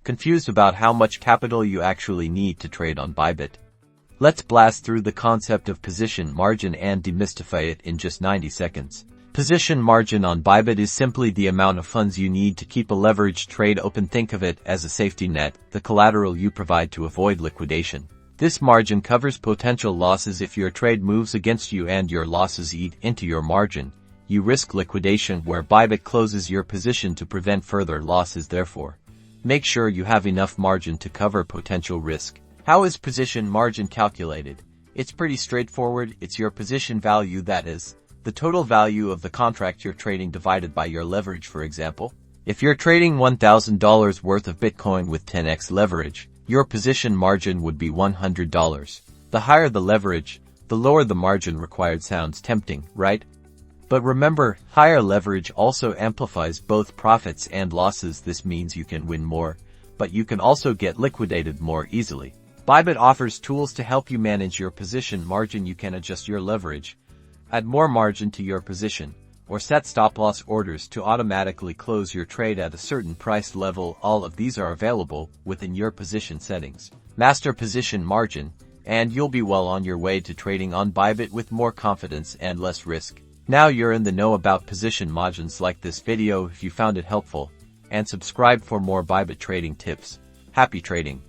Confused about how much capital you actually need to trade on Bybit? Let's blast through the concept of position margin and demystify it in just 90 seconds. Position margin on Bybit is simply the amount of funds you need to keep a leveraged trade open. Think of it as a safety net, the collateral you provide to avoid liquidation. This margin covers potential losses if your trade moves against you and your losses eat into your margin. You risk liquidation where Bybit closes your position to prevent further losses. Therefore, make sure you have enough margin to cover potential risk. How is position margin calculated? It's pretty straightforward. It's your position value, that is, the total value of the contract you're trading divided by your leverage. For example, if you're trading $1,000 worth of Bitcoin with 10x leverage, your position margin would be $100. The higher the leverage, the lower the margin required. Sounds tempting, right? But remember, higher leverage also amplifies both profits and losses. This means you can win more, but you can also get liquidated more easily. Bybit offers tools to help you manage your position margin. You can adjust your leverage, add more margin to your position, or set stop-loss orders to automatically close your trade at a certain price level. All of these are available within your position settings. Master position margin, and you'll be well on your way to trading on Bybit with more confidence and less risk. Now you're in the know about position margins. Like this video if you found it helpful, and subscribe for more Bybit trading tips. Happy trading!